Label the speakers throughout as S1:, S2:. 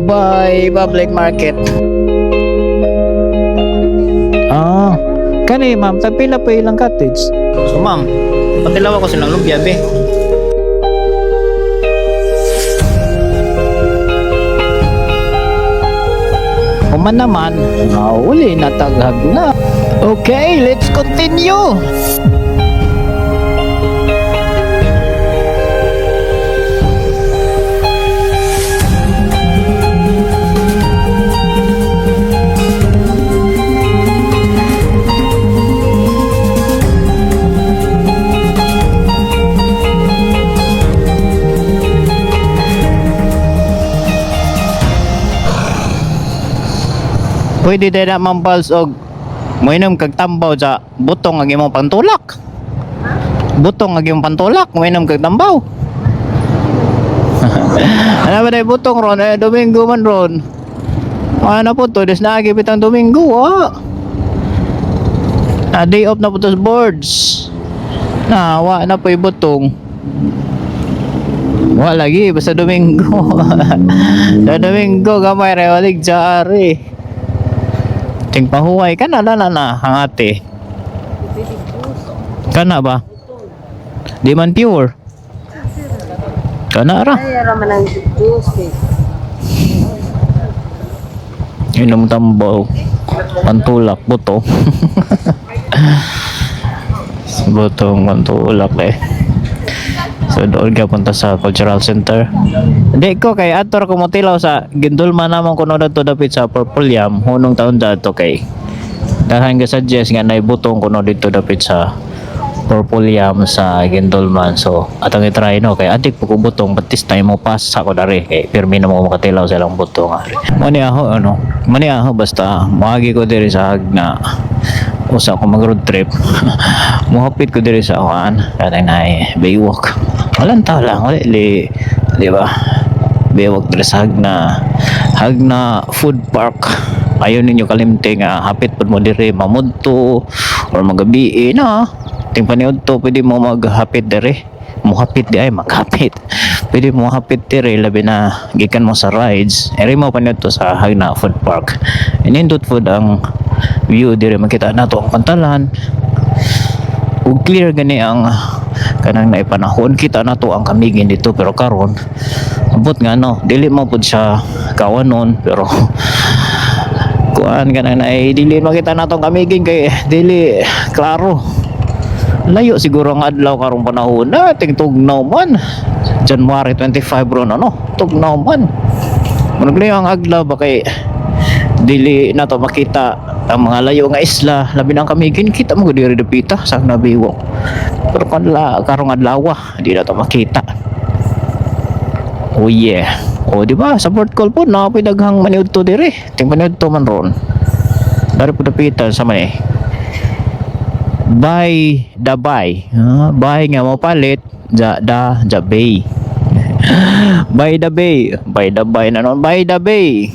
S1: Dubai Public Market. Kani ma'am, tapila pa ilang cottage.
S2: So ma'am, patilaw ako silang lumpia be.
S1: Kuman naman, uli na taghag na. Okay, let's continue. Pwede din na mampals og moinom kag tambaw sa butong ang imong pantulak. Butong ang imong pantulak, moinom kag tambaw. Ano ba day butong ron? Domingo man ron. Ano po to? Des na bitang Domingo. Day off na po tos boards. Wa na po yung butong. Wa lagi basta Domingo. Sa Domingo gamay re walig jari. Ting pahuway kana na ang ate. Kana ba? Di man pure. Kana ra.
S3: Ay, raman ang juice.
S1: Inom tambaw. Pantulak buto. Butong pantulak eh. So doon ka punta sa cultural center. Hindi ko kay ator ko motilaw sa gindulman namon kuno dito dapit sa Purple Yam hunong taon dato kay dahan ga suggest nga nay butong kuno dito dapit sa Purple Yam sa Gindulman. So atong i-try no kay adik po ko butong batis tayo mo pas ako dari kay pirmi na mo makatilaw sa ilang butong. Mani aho basta moagi ko diri sa hagna usa ko mag road trip. Mohapit ko diri sa awan kanang nay baywalk. Walang tao lang, di ba? Bewag diri sa Hagna Food Park. Ayaw ninyo kalimte nga hapit pud mo diri mamudto or magabi na. Ting paniud to pwede mo maghapit diri. Mohapit di ay maghapit. Pwede mo hapit diri labi na gikan mo sa rides. Eri mo paniud to sa Hagna Food Park. Inindot food ang view diri makita nato ang pantalan. Ug clear gani ang kanang naipanahon kita na to ang kamigin dito pero karon abot nga no dili mo pud siya kawanon pero kuan kanang dili makita na tong kamigin kay dili klaro layo siguro ang adlaw karong panahon na ting tugnaw man January 25 ron tugnaw man manuglayo ang adlaw ba kay dili na to makita ang mga layo nga isla labi nang kamigin kita mo diri dapita sa nabiwok pero karong adlaw di na to makita. Oh yeah, di ba sa Port Call po na daghang maniud to diri ting maniud to man ron dari po dapita sa man by bay nga mo palit ja bay by the bay na non by the bay.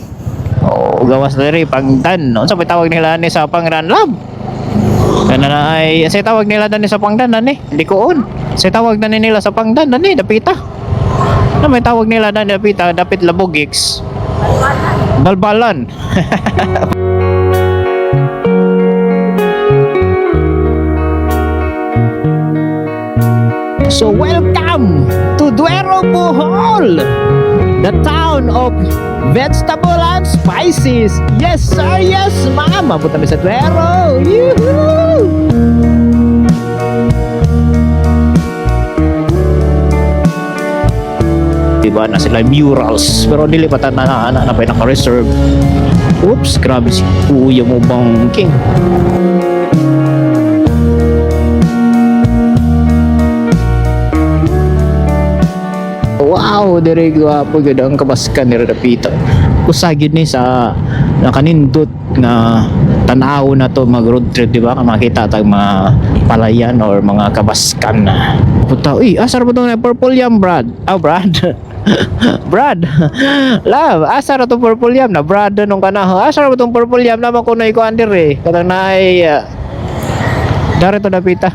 S1: Gawas diri Pangdan. Unsa may tawag nila ni sa Pangranlab? Kana na ay sa tawag nila dani sa Pangdan ani. Hindi ko on. Sa tawag dani nila sa Pangdan ani dapita. Na may tawag nila dani dapita dapit Labogix. Balbalan. So welcome to Duero Bohol, the town of vegetable and spices. Yes sir, yes ma'am. Mabot kami sa Duero. Yuhuu! Diba na sila murals pero dilipatan na pa yung naka-reserve. Oops, grabe si kuya mo bangking. Wow, diri gwapo gud ang kabaskan ni Radapita. Usagid ni sa nakanindot nga tan-aw na to mag road trip, di ba? Makita tag mga palayan or mga kabaskan na. Puta, asar mo tong Purple Yam, Brad. Brad. Brad. Love, asar to Purple Yam na Brad nung kanaho. Asar mo tong Purple Yam naman kuno iko andere. Katang naay dari to dapita.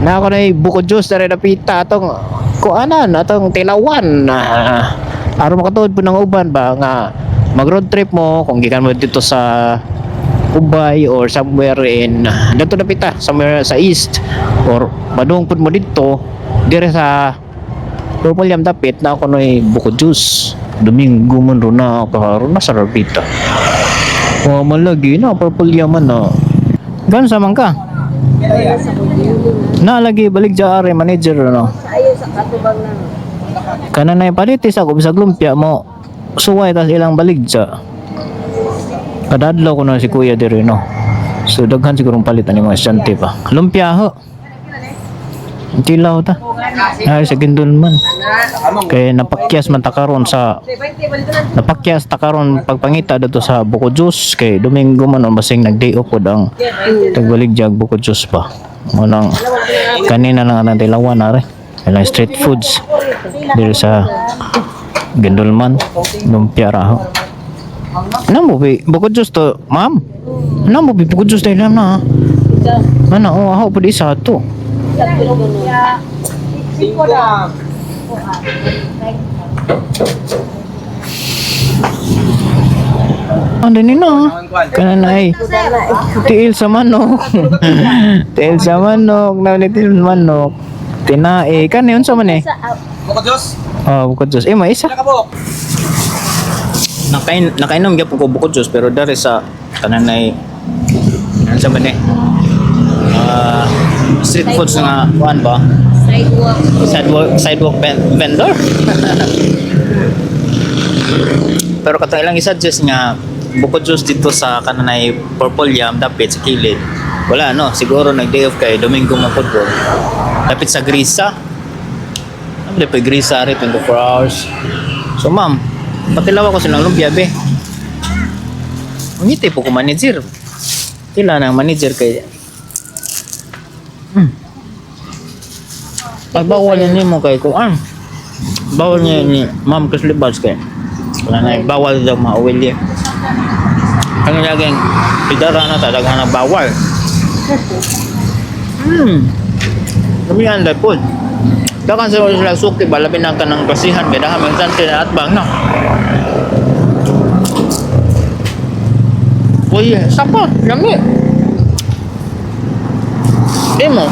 S1: Na ako na buko juice dari dapita atong kuanan atong tilawan Aron makatuod po ng uban ba nga mag road trip mo kung gikan mo dito sa Ubay or somewhere in dito na pita somewhere sa east or madung pud mo dito dire sa Purplyam dapit na ako noy buko juice Domingo man ro na karon na sa Rapita. Oh malagi na Purplyam man na. Gan sa man ka? Na lagi balik jare manager no.
S3: Ayaw sa katubang lang.
S1: Kananay palitis ako bisag lumpia mo. Suway tas ilang baligja. Kadadlaw ko na si Kuya diri no. So daghan sigurong palit ani mga estudyante pa. Lumpia ho. Tilaw ta. Ay sa Gindulman. Kay napakyas man ta karon sa napakyas ta karon pagpangita dito sa Buko Juice kay Domingo man on basing nag-day off pod ang tagbaligja Buko Juice pa. Mo nang kanina lang ang tilawan na rin. Kailang street foods dito sa Gindulman. Lumpia ra ho. Namo bi Buko Juice to, ma'am. Namo bi Buko Juice dahil na. Mana oh ako pud isa to. Ano ni no? Kananay. Tiil sa manok. Tiil sa manok, nalitil manok. Tinae kan yun sa man eh.
S2: Buko Diyos.
S1: Oh, Buko Juice. May isa.
S2: Nakainom gyapon ko Buko Juice pero dari sa kananay ano sa man eh. Street foods nga kuan ba? Sidewalk vendor. Pero katong ilang i-suggest nga Buko Juice dito sa kananay Purplyam dapit sa kilid. Wala no, siguro nag-day off kay Domingo man pud ko. Dapit sa Grisa. Ano pa Grisa rin 24 hours. So ma'am, patilaw ako silang lumpia be. Ngiti po ko manager. Tila nang manager kay Pagbawal niya mo kay kuan. Bawal niya ni Ma'am Kislibas kay. Wala na bawal daw maawili. Ang laging pidara na talaga na bawal. Kami anday po. Dakan sa sila suki balapin ang kanang basihan kay daha magsante na at bang na. Uy, sapa, lami. Demo.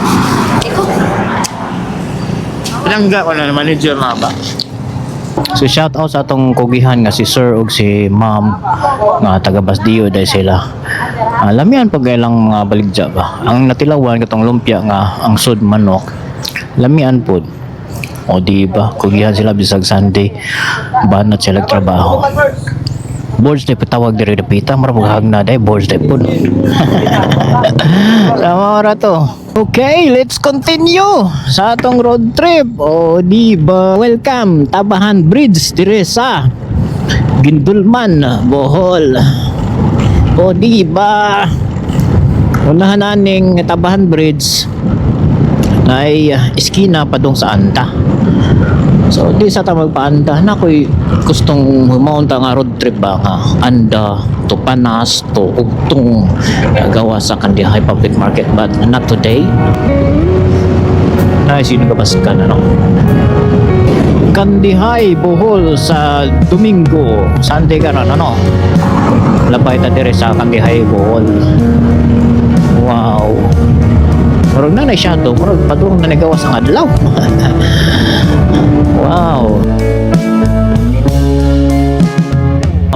S2: Pinangga ko na manager na ba? So shout out sa atong kugihan nga si Sir ug si Ma'am nga taga Basdio dahil sila. Lamian pag ilang mga baligja ba. Ang natilawan katong lumpia nga ang sud manok. Lamian pod. O di ba kugihan sila bisag Sunday banat sila trabaho. Boards na patawag diri dapita mara maghagna day boards day pod. Tama ora to. Okay, let's continue sa atong road trip. O di ba welcome Tabahan Bridge dire sa Gindulman, Bohol. O di ba unahan naning Tabahan Bridge ay iskina padung sa Anta. So di sa ta magpaanda na ko'y gustong humaunta nga road trip ba nga Anda to Panas to Ugtong gawa sa Kandihay Public Market but not today. Ay sino ka ka na no? Kandihay Bohol sa Domingo Sunday ka na no? Labay ta dire sa Kandihay Bohol. Wow. Murag na na siya to, murag padung na nagawa sa adlaw. Wow.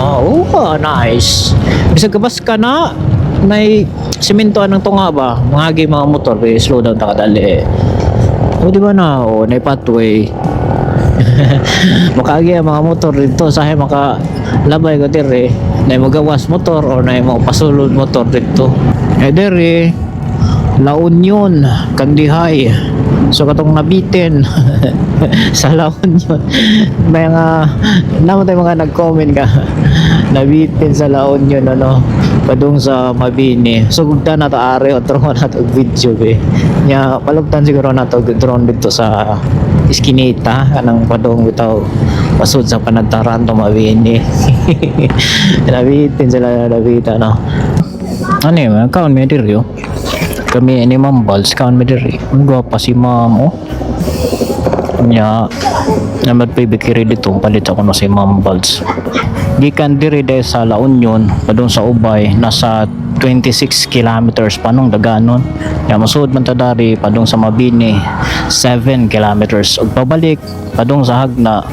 S2: Oh, nice. Bisag kabas ka na, may simentoan ng tunga ba? Mga mga motor, slow down ta kadali. O di ba na, o na pathway. Makagi ang mga motor dito sahay maka labay ko dire na magawas motor or na mo pasulod motor dito. Dire La Union, Kandihay. So katong nabitin sa La Union. May mga naman tayo mga nag-comment ka. Nabitin sa La Union ano padung sa Mabini. So gugta na to are otro na to video be. Nya palugtan siguro na to drone dito sa Iskinita kanang padung bitaw pasud sa panagtaran to Mabini. Nabitin sila nabita no. Ano yun? Kaon may diryo? Kami ni Ma'am Balls kaon mi diri. Ang gwapa si Ma'am oh. Nya na magpibikiri dito palit ako no si Ma'am Balds. Gikan diri dahil sa La Union padung sa Ubay nasa 26 kilometers panong daganon. Ya masud man ta dari padung sa Mabini 7 kilometers ug pabalik padung sa Hagna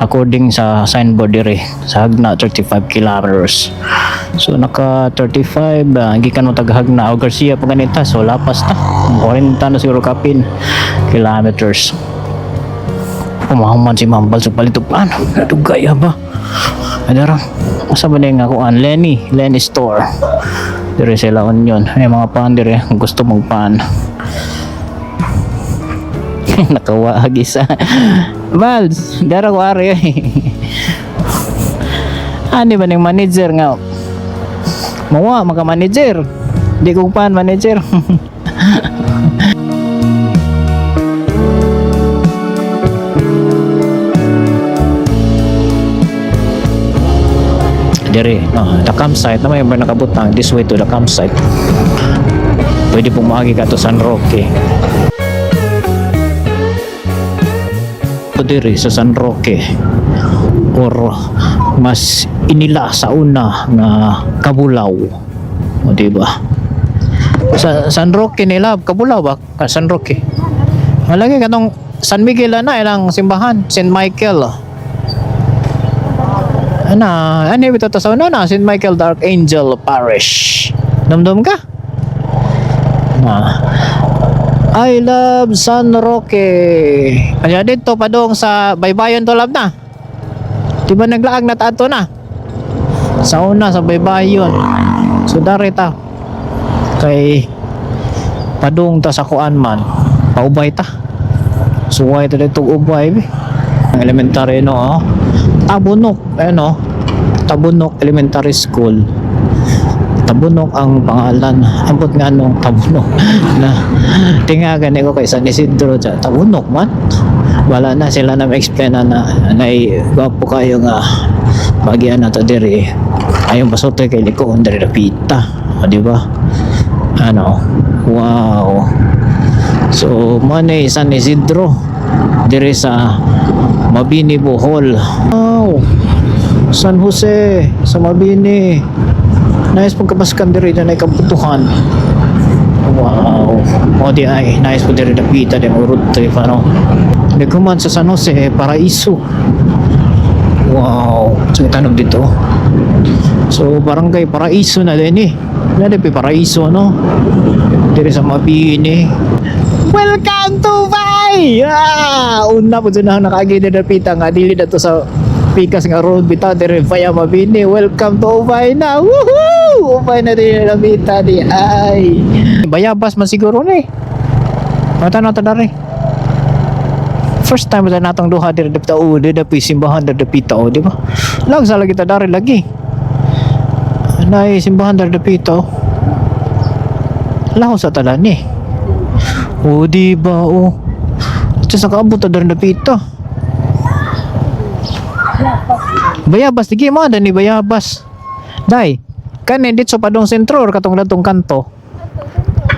S2: according sa signboard diri sa Hagna 35 kilometers. So naka 35 gikan mo taga Hagna o Garcia pa ganita so lapas ta 40 na siguro kapin kilometers. Umahuman si Mambal sa palitupan. Nadugaya ba? Adara. Asa ba na ako an Lenny Store. Dire sa La Union. Ay mga pan dire gusto mong pan. Nakawag isa. Vals, dara ko ari. Ani ba ning manager nga? Mawa maka manager. Di ko pan manager. Dire, no, the campsite na may nakabutang this way to the campsite. Pwede pong maagi ka to San Roque. O dire sa San Roque or mas inila sa una nga Kabulaw. O diba? Sa San Roque nila, Kabulaw ba? San Roque. Malagi ka tong San Miguel na ilang simbahan, St. Michael. Ano ito sa una na St. Michael the Archangel Parish. Dumdum ka? I love San Roque. Kaya dito padong sa Baybayon to love na. Di ba naglaag na tato na? Sa una sa Baybayon. So dari ta. Kay padong ta sa kuan man. Paubay ta. Suway ta dito ubay. Ang elementary no. Tabunok, Tabunok Elementary School. Tabunok ang pangalan. Ambot nga nung Tabunok na tingagan ko kay San Isidro dyan. Tabunok man. Wala na sila na ma-explain na gwapo kayo nga bagian na to diri. Ayong basote kay Liko under the pita. O diba? Wow. So, manay San Isidro diri sa Mabini, Bohol. Wow. San Jose sa Mabini. Nice pagkabaskan diri na ikabutuhan. Wow. O di ay nice po diri dapita di mo road trip Di kuman sa San Jose Paraiso. Wow. So tanong dito. So barangay Paraiso na din eh. Wala din Paraiso no. Diri sa Mabini. Welcome to Bay! Una po dyan na nakagin na pita nga dili na to sa pikas nga road bitaw dire via Mabini. Welcome to Ubay na. Woohoo! Ubay na din na pita di ay. Bayabas man siguro ni. Mata na ta dari. First time na natong duha dire dapita di dapi simbahan dire dapita di ba? Lang sa lagi ta dari lagi. Nay simbahan dire dapita. Laho sa talan ni. O di ba o. Sa kaabot adar na pita. Bayabas lagi mo ada ni Bayabas. Dai, kan dito sa padong sentro or katong datong kanto.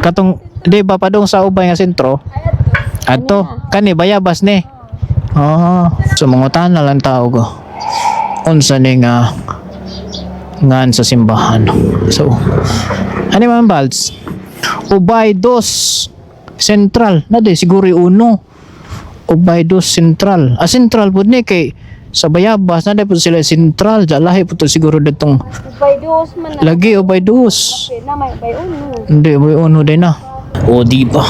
S2: Katong di ba padong sa ubay nga sentro? Adto kan ni Bayabas ni. So mangutan na lang tao ko. Unsa ni nga ngan sa simbahan. So ani man Balds? Ubay dos Central na di siguro uno. Ubay dos Central. Central po ni kay sa Bayabas na po sila Central. Lahi po to siguro ditong
S3: Ubay dos man na.
S2: lagi ubay dos.
S3: Okay, na may ubay uno.
S2: Hindi ubay uno din na. O di ba?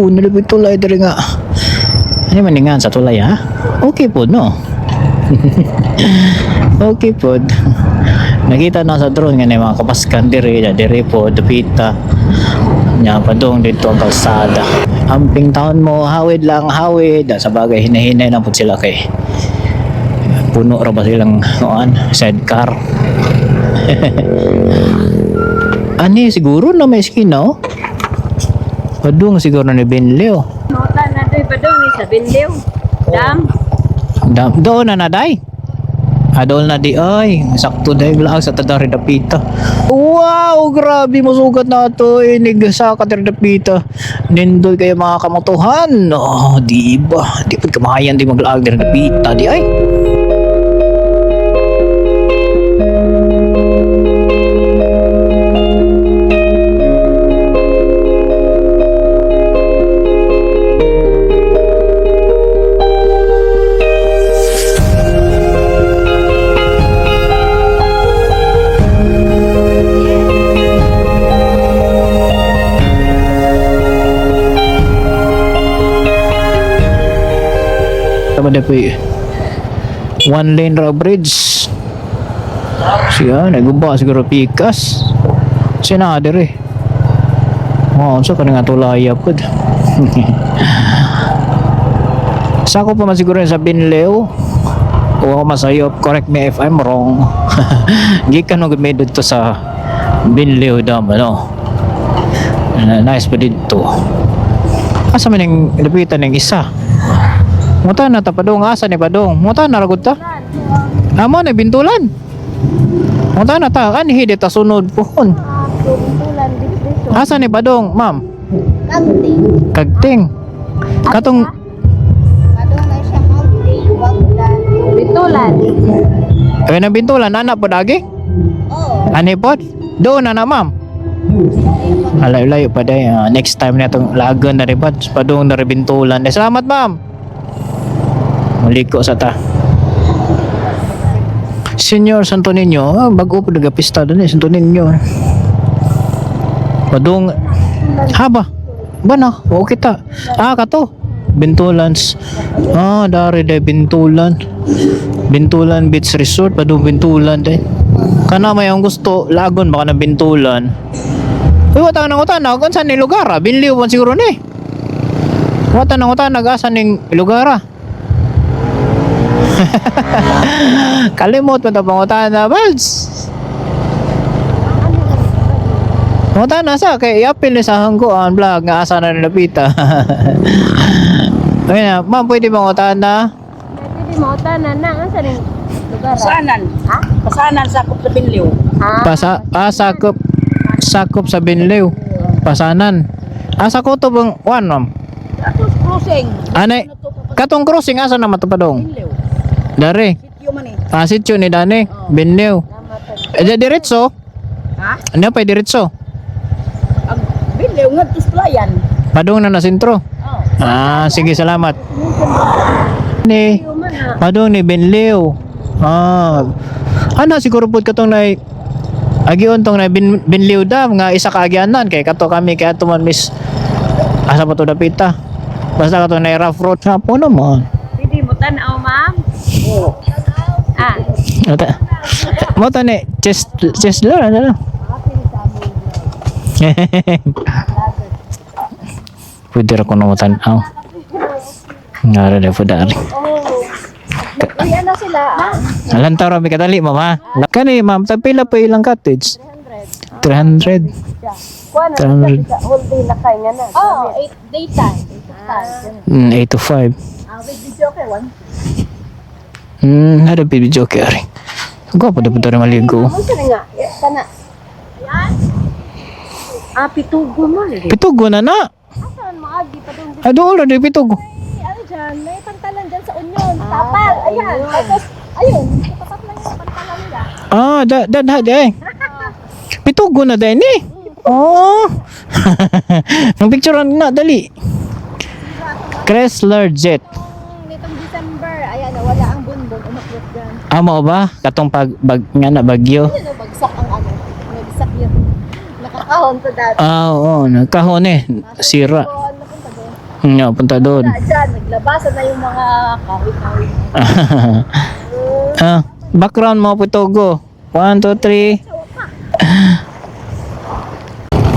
S2: Nalipit tulay diri nga. Ano man nga sa tulay ha? Okay po no. Okay po. Nakita na sa drone nga mga kapaskan diri po dapita. Nya padong dito ang kalsada. Amping taon mo hawid lang hawid. Sa bagay hinahinay na po sila kay puno ra ba silang sidecar. Ani siguro na may skina oh. Padung siguro ni Benleo.
S3: Nota na doy pa doon sa Binlew. Dam.
S2: Doon na naday. Adol na di ay. Sakto dahil lang sa Tadari Dapita. Wow! Grabe mo sugat na ito. Inig sa Tadari Dapita. Nindol kayo mga kamotuhan. Oh, di ba? Di pa kamahayan di maglaag Tadari Dapita. Di ay. Tama po one lane raw bridge siya nagumba siguro pikas siya na dire so ka nga tulaya po sako pa man siguro sa Binleo o ako masayop, correct me if I'm wrong gikan nung gumay dito sa Binleo dam nice pa dito asa man yung lapitan ng isa muta na ta padong asa ni padong muta na ragot ta amo na bintulan muta na ta kanhi dita sunod pohon
S3: Bintulan dito.
S2: asa ni padong ma'am
S3: Kagting.
S2: kagting katong
S3: Padong na siya kagting. Wagdan. Bintulan.
S2: ay na bintulan anak po dagi
S3: Oo.
S2: ani pod doon na ma'am layo-layo pa day next time na itong lagan na rin padong na rin bintulan salamat ma'am maliko sa ta Senior Santo Niño bago po nagapista doon Santo Niño padong haba ba na o kita kato Bintulans dari day Bintulan Beach Resort padong Bintulan day kana may ang gusto lagon baka na Bintulan wata nang utana kung saan ni lugar Binliw man siguro ni wata nang utana nag-asa ning lugar kalimot mo ito pangutana Balds pangutana sa kay yapil ni sa hangguan vlog nga asa na nilapita ayun na ma'am pwede pangutana
S3: Pwede mo tanan na ang saning lugar.
S4: Pasanan.
S3: Ha?
S4: Pasanan sakop sa Binliw.
S2: sakop sa Binliw pasanan sakop to bang one ma'am
S4: Atos crossing.
S2: anay katong crossing asa na matapadong
S4: Binliw.
S2: dari
S4: Sityo man eh.
S2: sityo ni Dani Binliw diretso
S4: Ha?
S2: ano pa diretso
S4: Ang Binliw nga tus playan.
S2: padung na sentro
S4: Oh.
S2: sige salamat ni padung ni Binliw siguro pud katong nay agion tong na Binliw dam nga isa ka agyanan kay kato kami kay ato man miss asa pa to dapita basta kato na rough road sa po naman
S3: Pwede mo tanaw, ma'am.
S4: Oo.
S2: mo ta ni chest lang ano pwede ra ko na tanaw ngara na po dari
S3: Ayan na sila.
S2: alan taro mi kadali mama kani ma'am tapila pa ilang cottage 300
S3: Kuha na.
S2: 300
S3: Whole day na kaya na. Oo, 8 daytime.
S2: 8 to 5
S4: With video okay one.
S2: ada video kay ari gwapo dapat rin maligo
S3: Ano sila nga? Kana. Pitugo mo.
S2: pitugo na na
S3: Saan maagi pa doon?
S2: doon na pitugo
S3: Ano dyan? May pantalan dyan sa Union. Tapal. Ayan. Tapos, ayun. Tapat lang yung pantalan nila.
S2: dadhad pitugo na din eh ng picturean na dali Chrysler Jet
S3: Nitong December, ayan, wala ang bunbon. Umakyat dyan.
S2: amo ba katong nga na bagyo
S3: Ano, bagsak ang ano. Bagsak yun. Nakakahon to dati.
S2: oo nagkahon sira
S3: Napunta doon.
S2: punta doon
S3: Dyan, naglabasan na yung mga kahit-kahit.
S2: background mo pitugo 1, 2, 3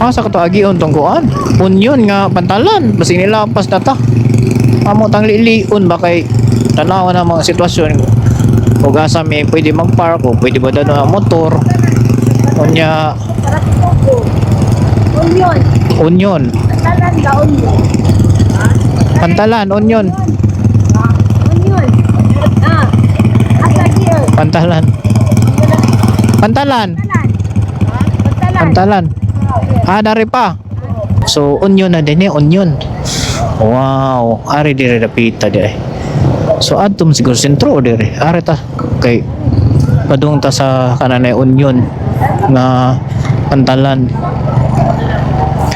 S2: sa kato agion tong kuan union nga pantalan basi nilapas na ta amo tang liliun ba kay tanaw na mga sitwasyon ug asa may pwede magpark o pwede ba dano ang motor unya
S3: Para Pitugo. Union.
S2: union
S3: Pantalan ka Union.
S2: pantalan union
S3: Union. Asa here.
S2: Pantalan. Pantalan. Pantalan. Ah, dari pa. So, onion na din onion. Wow, ari dire dapita dire. So, adto siguro sentro dire. Ari ta kay padung ta sa kananay onion nga Pantalan.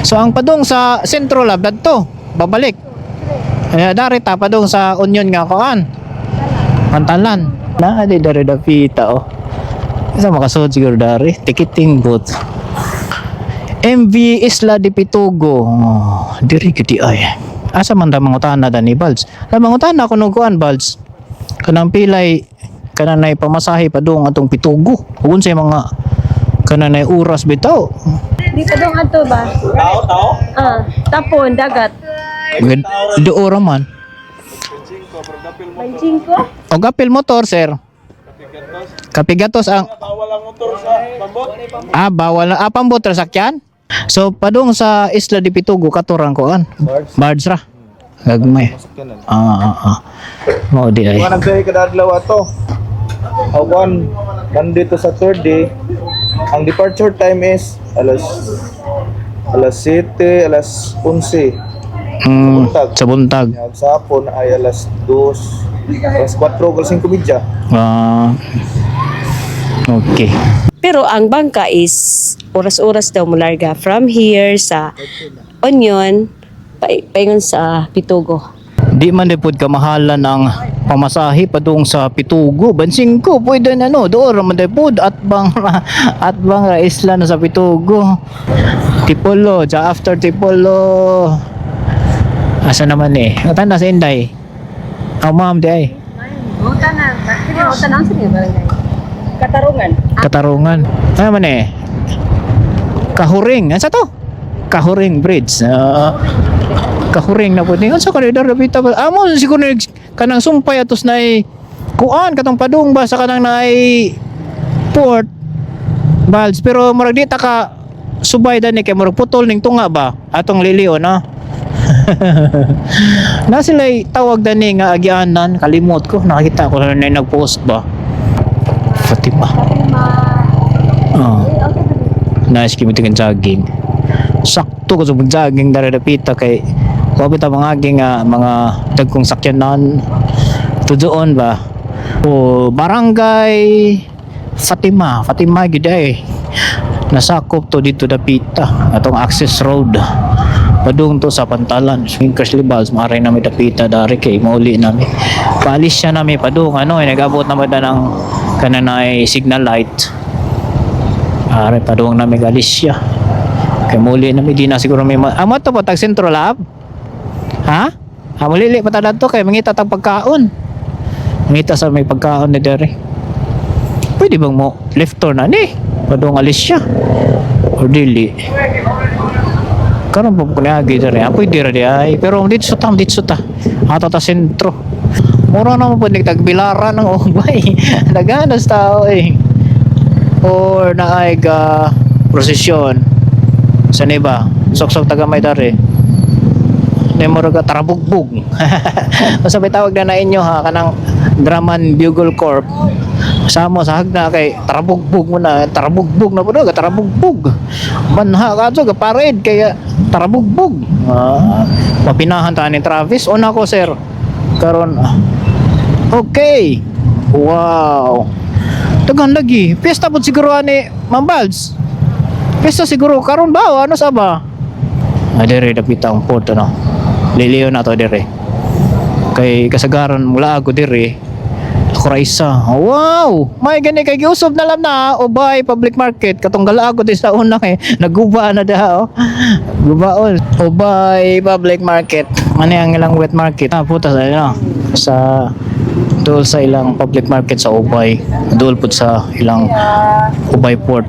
S2: So, ang padung sa sentro lab dadto, babalik. Dari ta padung sa onion nga kuan. Pantalan. Na di dari dapita oh. Isa makasud siguro dari ticketing booth. MV Isla de Pitugo. Oh, diri gidi ay. Asa man ta mangutana dani Balds? La mangutana kuno kuan Balds. Kanang pilay kananay pamasahe padung atong Pitugo. Ug unsay mga kananay oras bitaw.
S3: Di pa dong ato ba?
S4: Tao?
S3: Tapon, dagat.
S2: Di ora man.
S3: Manjing ko?
S2: O gapil motor sir. Kapigatos ang
S4: Bawal ang motor sa bambot.
S2: bawal na pambot ra sakyan. So padung sa Isla de Pitugo katurang kuan. Bards ra. Gagmay. Mo di ay.
S5: Kung nagsahi kada adlaw ato. Awan, nandito sa third day, ang departure time is alas 7, alas 11.
S2: Sa buntag.
S5: Ang sa hapon ay alas 2, alas 4, alas 5 midya.
S2: Okay.
S6: Pero ang bangka is oras-oras daw mularga from here sa Onion paingon sa Pitugo.
S2: Di man pod kamahalan ang pamasahe padung sa Pitugo. Bansing ko pwede na doon man pod at bang isla na sa Pitugo. Tipolo, after Tipolo. Asa naman Ngatan na sa Inday. Ma'am di ay.
S3: Buta na. Buta na ang sige barangay.
S4: Katarungan.
S2: Katarungan. Ano man Kahuring. Ano sa to? Kahuring Bridge. Kahuring na po. Sa kanidar na pita. Amo siguro kanang sumpay atos na kuan katong padung ba sa kanang na port Balds. Pero murag di ta ka subay dani kay murag putol ning tunga ba atong liliw na. Na sila'y tawag dani nga agianan. Kalimot ko. Nakita ko na nag-post ba. Fatima. Nice kimiting jogging. Sakto ko sa jogging dari dapita kay kapita mga aging mga dagkong sakyanan to doon ba. O barangay Fatima gid ay. Nasakop to dito dapita atong access road. Padung to sa Pantalan. Swingers Libals maaray namin dapita dari kay mauli namin. Paalis siya namin padung nag-abot naman ng kananay signal light. Are padung namin Galicia. Kay muli namin di na siguro may amo to po tag Central Lab. Ha? Mulili pa ta dadto kay mangita tag pagkaon. Mangita sa may pagkaon ni dere. Pwede bang mo left turn na ni? Padung Galicia. Or dili. Karon po ko niagi dere. Pwede ra di ay pero dito ta. Ato ta sentro. Mura naman po nagtagbilaran ng ubay. Naganas tao Or naay ka prosesyon. Sa niba, sok-sok taga may dari. Nemoro ka tarabugbog. Masabay tawag na inyo ha, kanang Draman Bugle Corp. Samo sa hagna kay tarabugbog mo na, tarabugbog na po ka tarabugbog. Manha ka so, kapared kaya tarabugbog. Mapinahan ta ni Travis. Una ko sir, karon okay. Wow. Dagan lagi. Pesta po siguro ani Ma'am Balds. Pesta siguro karon ba ano sa ba? Dire dapita ang port Liliyo na to dire. Kay kasagaran mula ako dire. Ako ra isa. Wow! May gani kay giusob na lang na Ubay Public Market katong galago di sa una naguba na da Gubaon. Ubay Public Market. Ano ang ilang wet market? Puta sa dool sa ilang public market sa Ubay. Dool pud sa ilang Ubay Port.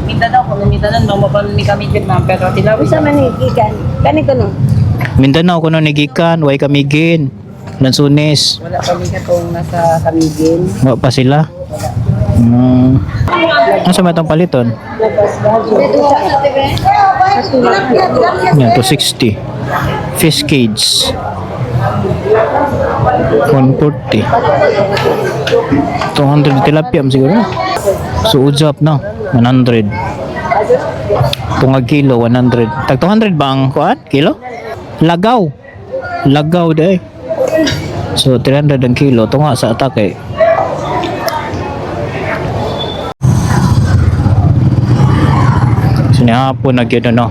S4: Mindanao ko, mamapan ni kami dyan na pero tilaw
S3: Bisa man gikan. Kani ko no.
S2: Mindanao kuno ni gikan, way kamigin. Lansunes.
S4: wala kami katong nasa Kamigin.
S2: Wa pa sila. Ano sa matang paliton? Yan, 260. Fish cage.
S1: 140. 200 tilapia siguro. So ujap na 100. Tungag kilo 100. Tag 200 ba ang kuan? Kilo? Lagaw. Lagaw day. So 300 ang kilo tunga sa atake. Sinihapon na gyud no.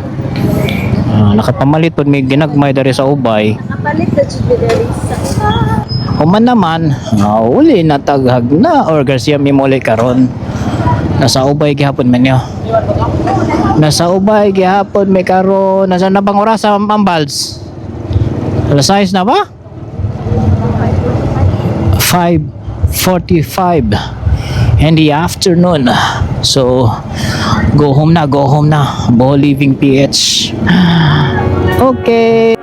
S1: Nakapamalit pud may ginagmay dari sa ubay.
S3: Kapalit na siya dali sa
S1: Human naman, uli na taghag na or Garcia Mimole karon. Nasa ubay gihapon man niyo. Nasa ubay gihapon may karon. Nasa na bang oras sa Ambals? Alas 6 na ba? 5:45 in the afternoon. So, go home na. Bo Living PH. Okay.